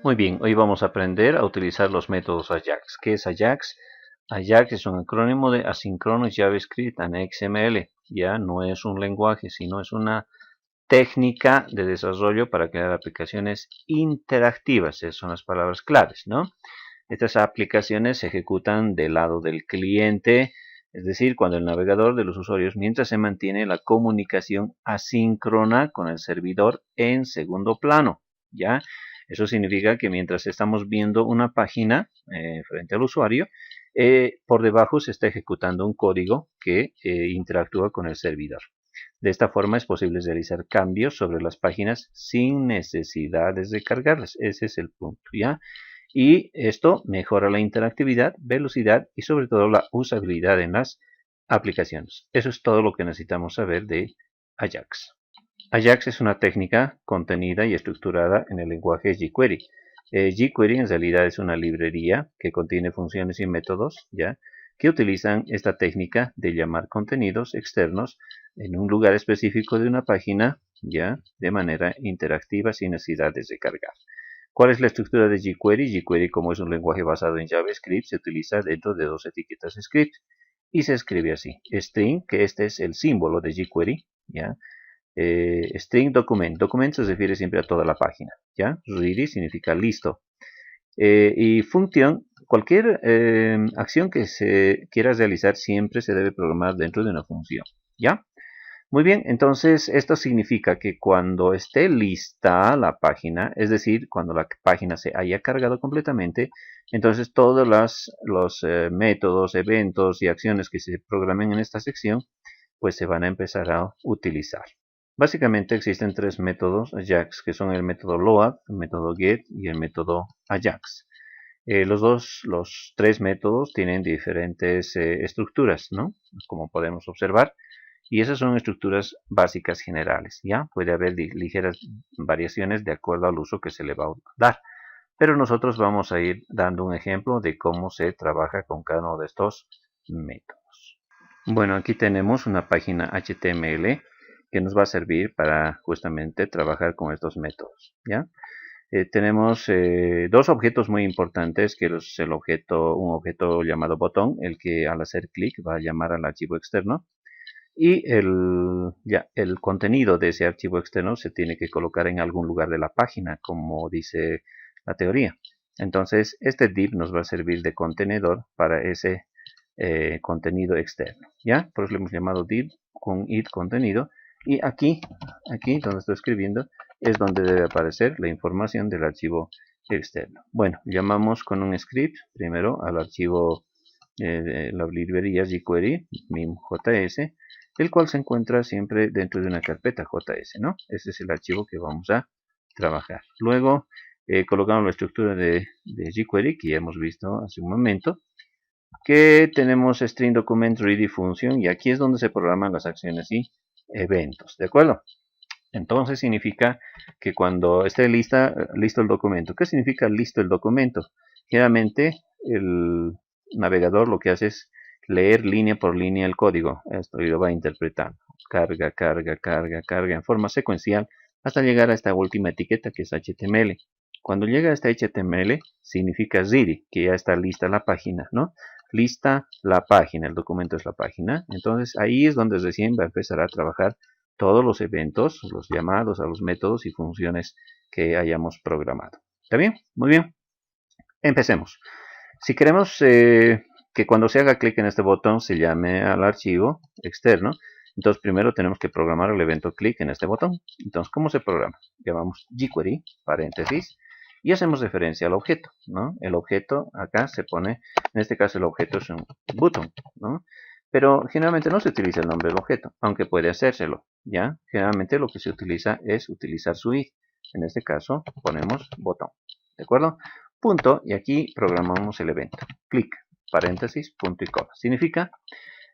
Muy bien, hoy vamos a aprender a utilizar los métodos AJAX. ¿Qué es AJAX? AJAX es un acrónimo de Asynchronous JavaScript and XML. Ya no es un lenguaje, sino es una técnica de desarrollo para crear aplicaciones interactivas. Esas son las palabras claves, ¿no? Estas aplicaciones se ejecutan del lado del cliente, es decir, cuando el navegador de los usuarios, mientras se mantiene la comunicación asíncrona con el servidor en segundo plano, ¿ya? Eso significa que mientras estamos viendo una página frente al usuario, por debajo se está ejecutando un código que interactúa con el servidor. De esta forma es posible realizar cambios sobre las páginas sin necesidad de cargarlas. Ese es el punto, ¿ya? Y esto mejora la interactividad, velocidad y sobre todo la usabilidad en las aplicaciones. Eso es todo lo que necesitamos saber de Ajax. Ajax es una técnica contenida y estructurada en el lenguaje jQuery. jQuery en realidad es una librería que contiene funciones y métodos, ¿ya?, que utilizan esta técnica de llamar contenidos externos en un lugar específico de una página, ¿ya?, de manera interactiva sin necesidad de recargar. ¿Cuál es la estructura de jQuery? jQuery, como es un lenguaje basado en JavaScript, se utiliza dentro de dos etiquetas script y se escribe así: string, que este es el símbolo de jQuery, ¿ya? String document. Document se refiere siempre a toda la página, ¿ya? Ready significa listo. Y función, cualquier acción que se quiera realizar siempre se debe programar dentro de una función, ¿ya? Muy bien, entonces esto significa que cuando esté lista la página, es decir, cuando la página se haya cargado completamente, entonces todos los métodos, eventos y acciones que se programen en esta sección, pues se van a empezar a utilizar. Básicamente existen tres métodos Ajax, que son el método load, el método get y el método Ajax. Los tres métodos tienen diferentes estructuras, ¿no?, como podemos observar. Y esas son estructuras básicas generales, ¿ya? Puede haber ligeras variaciones de acuerdo al uso que se le va a dar. Pero nosotros vamos a ir dando un ejemplo de cómo se trabaja con cada uno de estos métodos. Bueno, aquí tenemos una página HTML que nos va a servir para justamente trabajar con estos métodos, ¿ya? Tenemos dos objetos muy importantes, que es un objeto llamado botón, el que al hacer clic va a llamar al archivo externo. Y el contenido de ese archivo externo se tiene que colocar en algún lugar de la página, como dice la teoría. Entonces, este div nos va a servir de contenedor para ese contenido externo, ¿ya? Por eso lo hemos llamado div con id contenido. Y aquí donde estoy escribiendo, es donde debe aparecer la información del archivo externo. Bueno, llamamos con un script primero al archivo de la librería jQuery, mim.js, el cual se encuentra siempre dentro de una carpeta JS, ¿no? Ese es el archivo que vamos a trabajar. Luego colocamos la estructura de jQuery que ya hemos visto hace un momento, que tenemos string document ready function, y aquí es donde se programan las acciones y eventos, ¿de acuerdo? Entonces significa que cuando esté listo el documento. ¿Qué significa listo el documento? Generalmente el navegador lo que hace es leer línea por línea el código. Esto y lo va interpretando. Carga, carga, carga, carga en forma secuencial hasta llegar a esta última etiqueta, que es HTML. Cuando llega a esta HTML significa ready, que ya está lista la página, ¿no? Lista la página, el documento es la página. Entonces ahí es donde recién va a empezar a trabajar todos los eventos, los llamados a los métodos y funciones que hayamos programado. ¿Está bien? Muy bien. Empecemos. Si queremos que cuando se haga clic en este botón se llame al archivo externo, entonces primero tenemos que programar el evento clic en este botón. Entonces, ¿cómo se programa? Llamamos jQuery, paréntesis, y hacemos referencia al objeto, ¿no? El objeto acá se pone, en este caso el objeto es un button, ¿no? Pero generalmente no se utiliza el nombre del objeto, aunque puede hacérselo, ¿ya? Generalmente lo que se utiliza es utilizar su id. En este caso ponemos botón, ¿de acuerdo? Punto, y aquí programamos el evento. Clic, paréntesis, punto y coma. Significa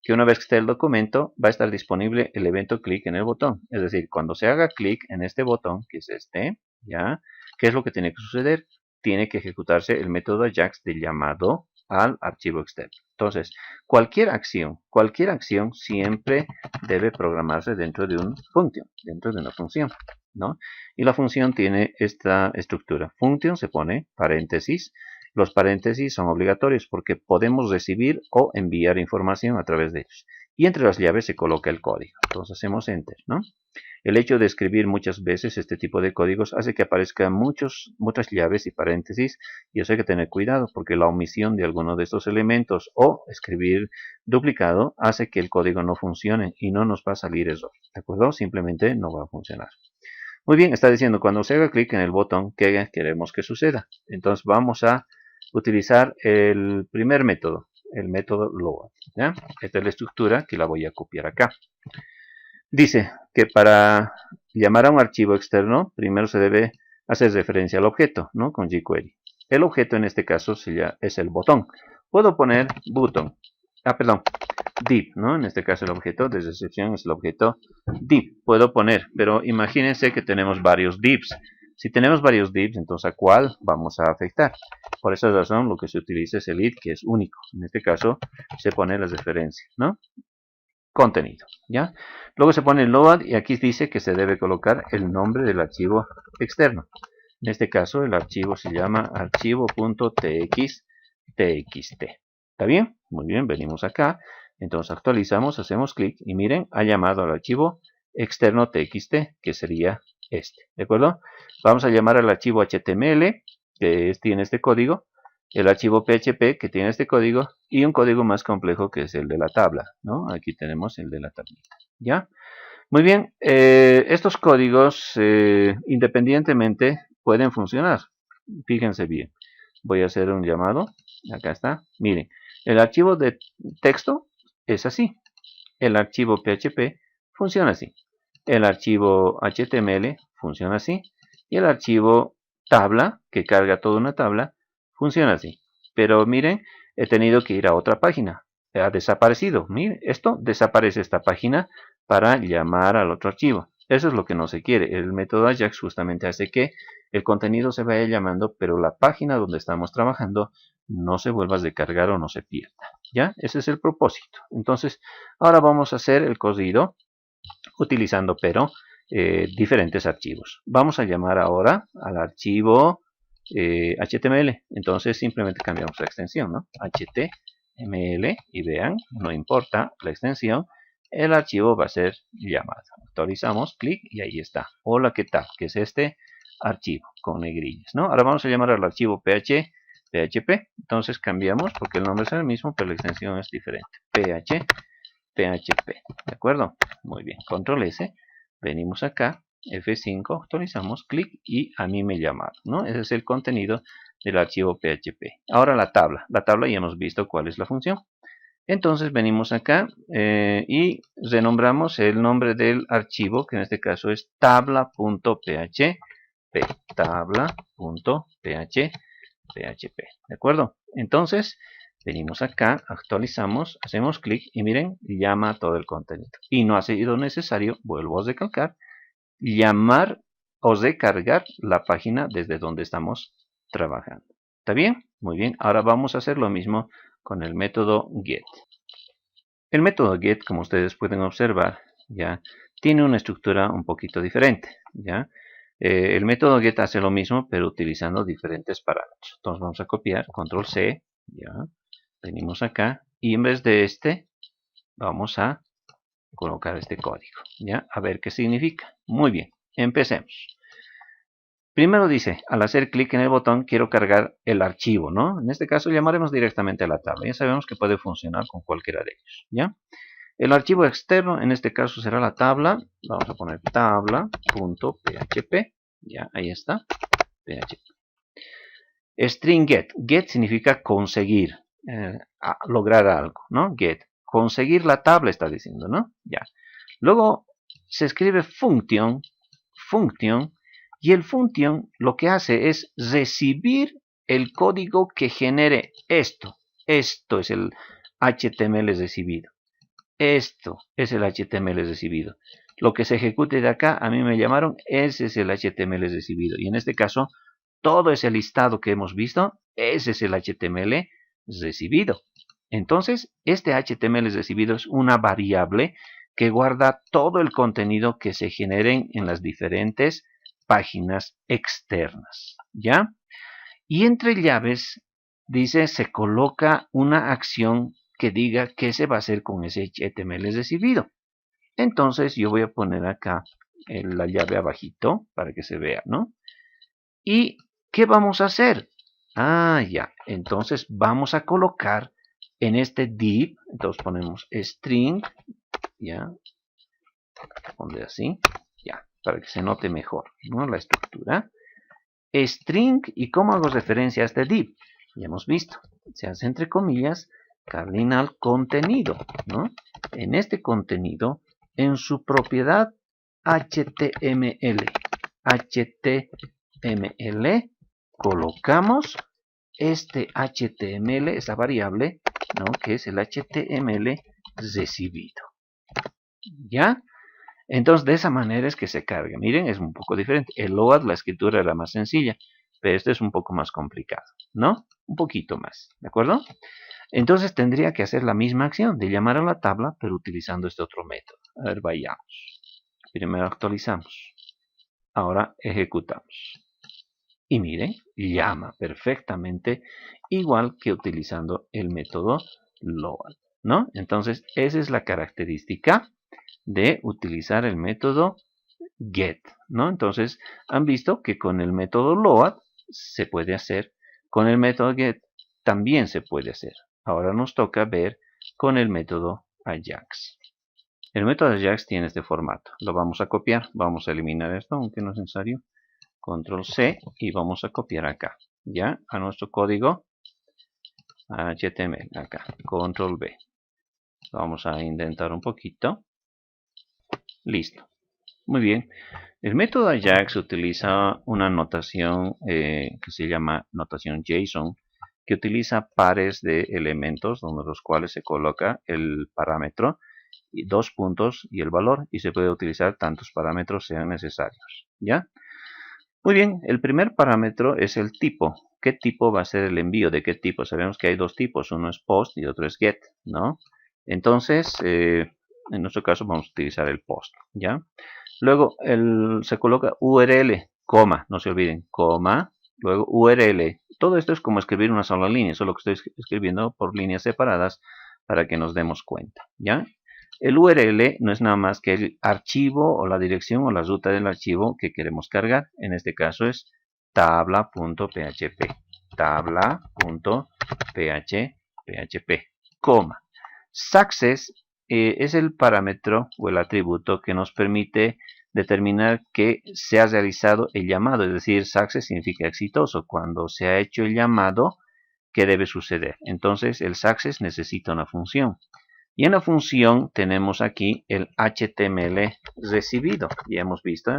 que una vez que esté el documento, va a estar disponible el evento clic en el botón. Es decir, cuando se haga clic en este botón, que es este, ¿ya? ¿Qué es lo que tiene que suceder? Tiene que ejecutarse el método Ajax de llamado al archivo externo. Entonces, cualquier acción siempre debe programarse dentro de un function, dentro de una función, ¿no? Y la función tiene esta estructura. Function se pone paréntesis. Los paréntesis son obligatorios porque podemos recibir o enviar información a través de ellos. Y entre las llaves se coloca el código. Entonces hacemos enter, ¿no? El hecho de escribir muchas veces este tipo de códigos hace que aparezcan muchas llaves y paréntesis, y eso hay que tener cuidado porque la omisión de alguno de estos elementos o escribir duplicado hace que el código no funcione y no nos va a salir error, ¿de acuerdo? Simplemente no va a funcionar. Muy bien, está diciendo cuando se haga clic en el botón que queremos que suceda. Entonces vamos a utilizar el primer método, el método load, ¿ya? Esta es la estructura que la voy a copiar acá. Dice que para llamar a un archivo externo, primero se debe hacer referencia al objeto, ¿no? Con jQuery. El objeto en este caso es el botón. Puedo poner button, div, ¿no? En este caso el objeto de recepción es el objeto div. Puedo poner, pero imagínense que tenemos varios divs. Si tenemos varios divs, entonces ¿a cuál vamos a afectar? Por esa razón lo que se utiliza es el id, que es único. En este caso se pone la referencia, ¿no? Contenido, ¿ya? Luego se pone el load y aquí dice que se debe colocar el nombre del archivo externo. En este caso el archivo se llama archivo.txt. ¿Está bien? Muy bien, venimos acá. Entonces actualizamos, hacemos clic y miren, ha llamado al archivo externo txt, que sería este, ¿de acuerdo? Vamos a llamar al archivo HTML, que tiene este código, el archivo PHP, que tiene este código, y un código más complejo que es el de la tabla, ¿no? Aquí tenemos el de la tablita, ¿ya? Muy bien, estos códigos independientemente pueden funcionar. Fíjense bien, voy a hacer un llamado, acá está, miren, el archivo de texto es así, el archivo PHP funciona así, el archivo HTML funciona así, y el archivo tabla, que carga toda una tabla, funciona así. Pero miren, he tenido que ir a otra página. Ha desaparecido. Miren, esto desaparece esta página para llamar al otro archivo. Eso es lo que no se quiere. El método Ajax justamente hace que el contenido se vaya llamando, pero la página donde estamos trabajando no se vuelva a descargar o no se pierda. ¿Ya? Ese es el propósito. Entonces, ahora vamos a hacer el código utilizando, diferentes archivos. Vamos a llamar ahora al archivo HTML. Entonces simplemente cambiamos la extensión, ¿no? HTML, y vean, no importa la extensión, el archivo va a ser llamado. Actualizamos, clic y ahí está. Hola, ¿qué tal? Que es este archivo con negrillas, ¿no? Ahora vamos a llamar al archivo PHP. Entonces cambiamos porque el nombre es el mismo, pero la extensión es diferente. PHP, ¿de acuerdo? Muy bien, control S, venimos acá, F5, actualizamos, clic y a mí me llamaron, ¿no? Ese es el contenido del archivo PHP. Ahora la tabla ya hemos visto cuál es la función. Entonces venimos acá y renombramos el nombre del archivo, que en este caso es tabla.php, ¿de acuerdo? Entonces venimos acá, actualizamos, hacemos clic y miren, llama todo el contenido. Y no ha sido necesario, vuelvo a recalcar, llamar o recargar la página desde donde estamos trabajando. ¿Está bien? Muy bien. Ahora vamos a hacer lo mismo con el método get. El método get, como ustedes pueden observar, ya tiene una estructura un poquito diferente. ¿Ya? El método get hace lo mismo, pero utilizando diferentes parámetros. Entonces vamos a copiar, control C, ya. Venimos acá y en vez de este vamos a colocar este código, ¿ya? A ver qué significa. Muy bien, empecemos. Primero dice, al hacer clic en el botón quiero cargar el archivo, ¿no? En este caso llamaremos directamente a la tabla. Ya sabemos que puede funcionar con cualquiera de ellos, ¿ya? El archivo externo en este caso será la tabla. Vamos a poner tabla.php, ya, ahí está, php. String get. Get significa conseguir, lograr algo, ¿no? Get. Conseguir la tabla está diciendo, ¿no? Ya. Luego se escribe function, y el function lo que hace es recibir el código que genere esto. Esto es el HTML recibido. Esto es el HTML recibido. Lo que se ejecute de acá, a mí me llamaron, ese es el HTML recibido. Y en este caso, todo ese listado que hemos visto, ese es el HTML recibido. Entonces, este HTML recibido es una variable que guarda todo el contenido que se generen en las diferentes páginas externas, ¿ya? Y entre llaves, dice, se coloca una acción que diga qué se va a hacer con ese HTML recibido. Entonces, yo voy a poner acá la llave abajito para que se vea, ¿no? ¿Y qué vamos a hacer? Ah, ya. Entonces, vamos a colocar en este div, entonces ponemos string, ya, pondré así, ya, para que se note mejor, ¿no? La estructura. String, ¿y cómo hago referencia a este div? Ya hemos visto, se hace entre comillas, cardinal contenido, ¿no? En este contenido, en su propiedad HTML, colocamos este HTML, esa variable, ¿no? Que es el HTML recibido, ¿ya? Entonces, de esa manera es que se carga. Miren, es un poco diferente. El load, la escritura era más sencilla, pero este es un poco más complicado, ¿no? Un poquito más, ¿de acuerdo? Entonces, tendría que hacer la misma acción de llamar a la tabla, pero utilizando este otro método. A ver, vayamos. Primero actualizamos. Ahora ejecutamos. Y miren, llama perfectamente igual que utilizando el método load, ¿no? Entonces, esa es la característica de utilizar el método get, ¿no? Entonces, han visto que con el método load se puede hacer, con el método get también se puede hacer. Ahora nos toca ver con el método ajax. El método ajax tiene este formato. Lo vamos a copiar. Vamos a eliminar esto, aunque no es necesario. Control C y vamos a copiar acá, ¿ya? A nuestro código HTML, acá. Control V. Vamos a intentar un poquito. Listo. Muy bien. El método Ajax utiliza una notación que se llama notación JSON, que utiliza pares de elementos, donde los cuales se coloca el parámetro, y 2 puntos y el valor, y se puede utilizar tantos parámetros sean necesarios, ¿ya? Muy bien, el primer parámetro es el tipo. ¿Qué tipo va a ser el envío? ¿De qué tipo? Sabemos que hay dos tipos, uno es post y otro es get, ¿no? Entonces, en nuestro caso vamos a utilizar el post, ¿ya? Luego se coloca URL, coma, no se olviden, coma, luego URL. Todo esto es como escribir una sola línea, solo que estoy escribiendo por líneas separadas para que nos demos cuenta, ¿ya? El URL no es nada más que el archivo o la dirección o la ruta del archivo que queremos cargar. En este caso es tabla.php, tabla.php, coma. Success es el parámetro o el atributo que nos permite determinar que se ha realizado el llamado, es decir, success significa exitoso. Cuando se ha hecho el llamado, ¿qué debe suceder? Entonces el success necesita una función. Y en la función tenemos aquí el HTML recibido. Ya hemos visto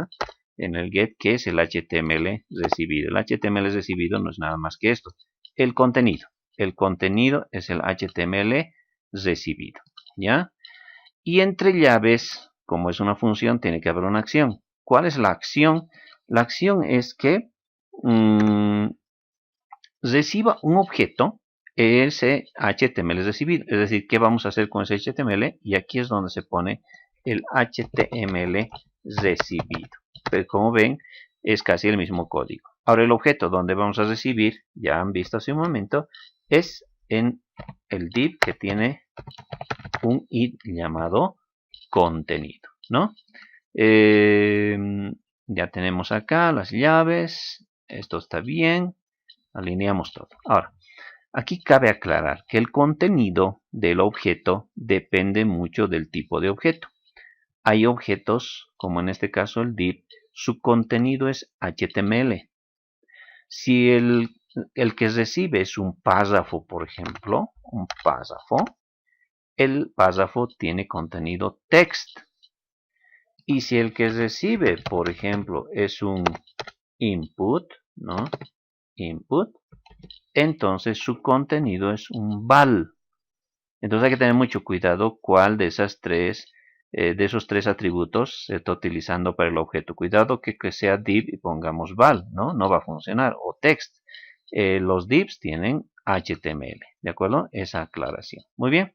en el get que es el HTML recibido. El HTML recibido no es nada más que esto, el contenido. El contenido es el HTML recibido, ¿ya? Y entre llaves, como es una función, tiene que haber una acción. ¿Cuál es la acción? La acción es que reciba un objeto ese HTML recibido. Es decir, ¿qué vamos a hacer con ese HTML? Y aquí es donde se pone el HTML recibido. Pero como ven, es casi el mismo código. Ahora el objeto donde vamos a recibir, ya han visto hace un momento, es en el div que tiene un id llamado contenido, ¿no? Ya tenemos acá las llaves. Esto está bien. Alineamos todo. Ahora, aquí cabe aclarar que el contenido del objeto depende mucho del tipo de objeto. Hay objetos, como en este caso el div, su contenido es HTML. Si el que recibe es un párrafo, por ejemplo, un párrafo, el párrafo tiene contenido text. Y si el que recibe, por ejemplo, es un input, ¿no? Input, entonces su contenido es un val. Entonces hay que tener mucho cuidado cuál de esos tres atributos se está utilizando para el objeto. Cuidado que sea div y pongamos val, ¿no? No va a funcionar. O text. Los divs tienen HTML. ¿De acuerdo? Esa aclaración. Muy bien.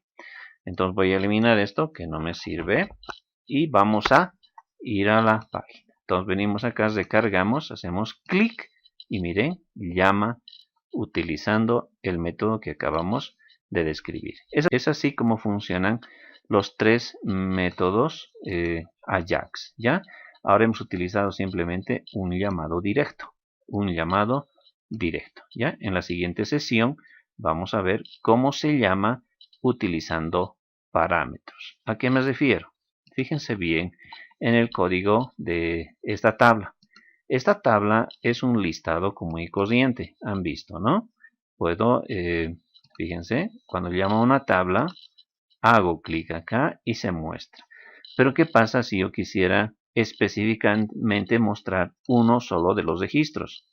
Entonces voy a eliminar esto que no me sirve. Y vamos a ir a la página. Entonces venimos acá, recargamos, hacemos clic y miren, llama utilizando el método que acabamos de describir. Es así como funcionan los tres métodos Ajax, ¿ya? Ahora hemos utilizado simplemente un llamado directo. ¿Ya? En la siguiente sesión vamos a ver cómo se llama utilizando parámetros. ¿A qué me refiero? Fíjense bien en el código de esta tabla. Esta tabla es un listado común y corriente, han visto, ¿no? Puedo, fíjense, cuando llamo a una tabla, hago clic acá y se muestra. Pero ¿qué pasa si yo quisiera específicamente mostrar uno solo de los registros?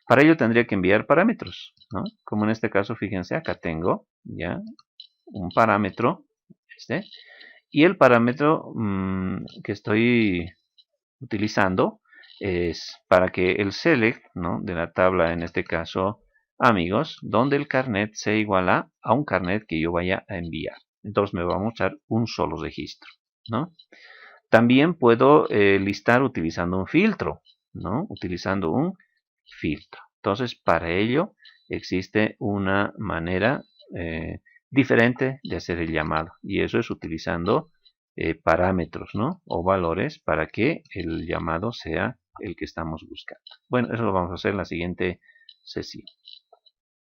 Para ello tendría que enviar parámetros, ¿no? Como en este caso, fíjense, acá tengo ya un parámetro, y el parámetro que estoy utilizando es para que el select, ¿no?, de la tabla, en este caso, amigos, donde el carnet sea igual a un carnet que yo vaya a enviar. Entonces me va a mostrar un solo registro, ¿no? También puedo listar utilizando un filtro, ¿no? Utilizando un filtro. Entonces, para ello existe una manera diferente de hacer el llamado. Y eso es utilizando parámetros, ¿no? O valores para que el llamado sea el que estamos buscando. Bueno, eso lo vamos a hacer en la siguiente sesión.